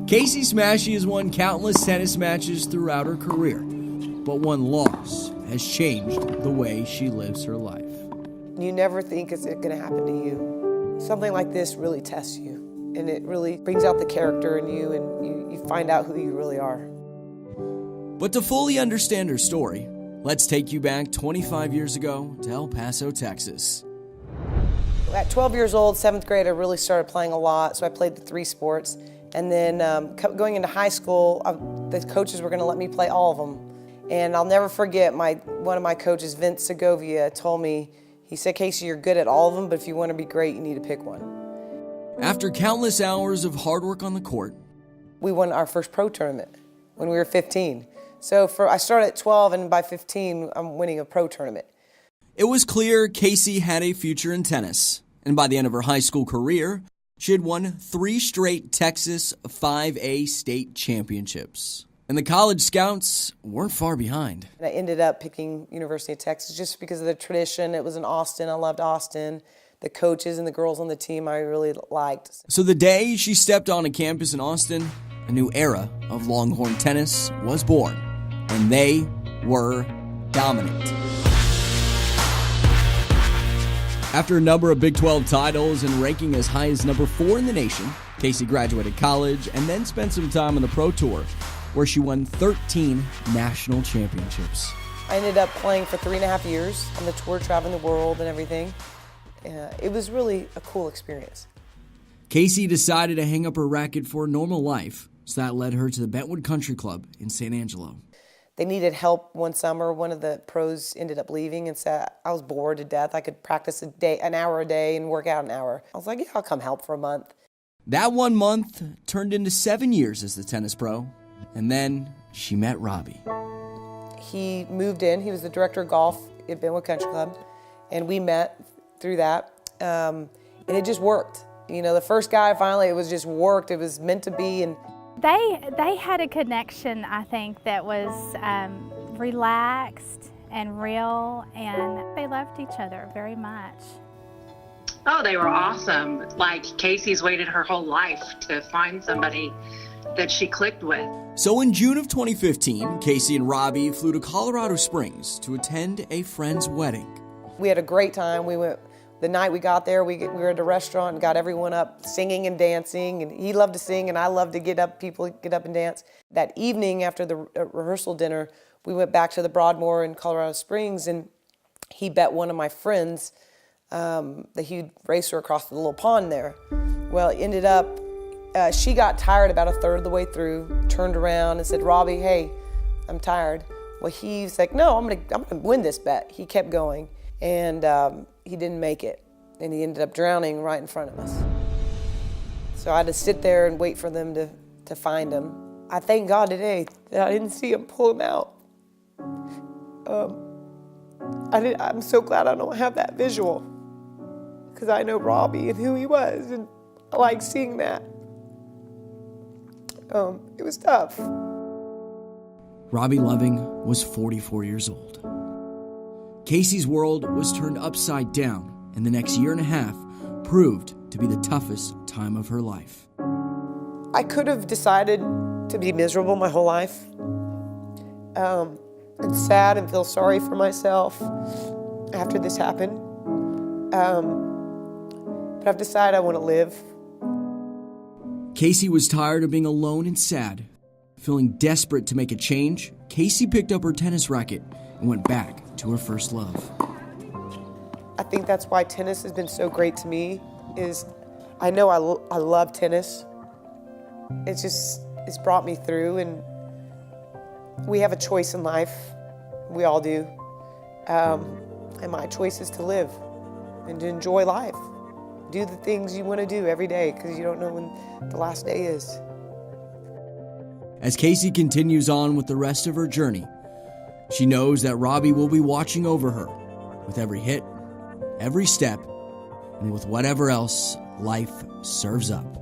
Casey Smashey has won countless tennis matches throughout her career, but one loss has changed the way she lives her life. You never think it's going to happen to you. Something like this really tests you, and it really brings out the character in you, and you find out who you really are. But to fully understand her story, let's take you back 25 years ago to El Paso, Texas. At 12 years old, 7th grade, I really started playing a lot, so I played the 3 sports. And then going into high school, the coaches were going to let me play all of them. And I'll never forget, one of my coaches, Vince Segovia, told me, he said, "Casey, you're good at all of them, but if you want to be great, you need to pick one." After countless hours of hard work on the court, we won our first pro tournament when we were 15. So I started at 12, and by 15, I'm winning a pro tournament. It was clear Casey had a future in tennis, and by the end of her high school career, she had won 3 straight Texas 5A state championships. And the college scouts weren't far behind. And I ended up picking University of Texas just because of the tradition. It was in Austin. I loved Austin. The coaches and the girls on the team I really liked. So the day she stepped on a campus in Austin, a new era of Longhorn tennis was born. And they were dominant. After a number of Big 12 titles and ranking as high as number 4 in the nation, Casey graduated college and then spent some time on the Pro Tour, where she won 13 national championships. I ended up playing for 3.5 years on the tour, traveling the world and everything. It was really a cool experience. Casey decided to hang up her racket for a normal life, so that led her to the Bentwood Country Club in San Angelo. They needed help one summer. One of the pros ended up leaving and said, I was bored to death. I could practice an hour a day and work out an hour. I was like, yeah, I'll come help for a month. That 1 month turned into 7 years as the tennis pro, and then she met Robbie. He moved in. He was the director of golf at Bentwood Country Club, and we met through that, and it just worked. You know, the first guy, finally, it was just worked. It was meant to be, and They had a connection, I think, that was relaxed and real, and they loved each other very much. Oh, they were awesome. Like, Casey's waited her whole life to find somebody that she clicked with. So in June of 2015, Casey and Robbie flew to Colorado Springs to attend a friend's wedding. We had a great time. We went. The night we got there, we were at a restaurant and got everyone up singing and dancing, and he loved to sing and I loved to get up and dance. That evening after the rehearsal dinner, we went back to the Broadmoor in Colorado Springs, and he bet one of my friends that he'd race her across the little pond there. Well, it ended up, she got tired about a third of the way through, turned around and said, "Robbie, hey, I'm tired." Well, he's like, "No, I'm gonna win this bet." He kept going, and he didn't make it, and he ended up drowning right in front of us. So I had to sit there and wait for them to find him. I thank God today that I didn't see him pull him out. I'm so glad I don't have that visual, because I know Robbie and who he was, and I like seeing that. It was tough. Robbie Loving was 44 years old. Casey's world was turned upside down, and the next year and a half proved to be the toughest time of her life. I could have decided to be miserable my whole life, and sad and feel sorry for myself after this happened. But I've decided I want to live. Casey was tired of being alone and sad. Feeling desperate to make a change, Casey picked up her tennis racket and went back to her first love. I think that's why tennis has been so great to me, is I know I love tennis. It's brought me through, and we have a choice in life. We all do. And my choice is to live and to enjoy life. Do the things you want to do every day, because you don't know when the last day is. As Casey continues on with the rest of her journey, she knows that Robbie will be watching over her with every hit, every step, and with whatever else life serves up.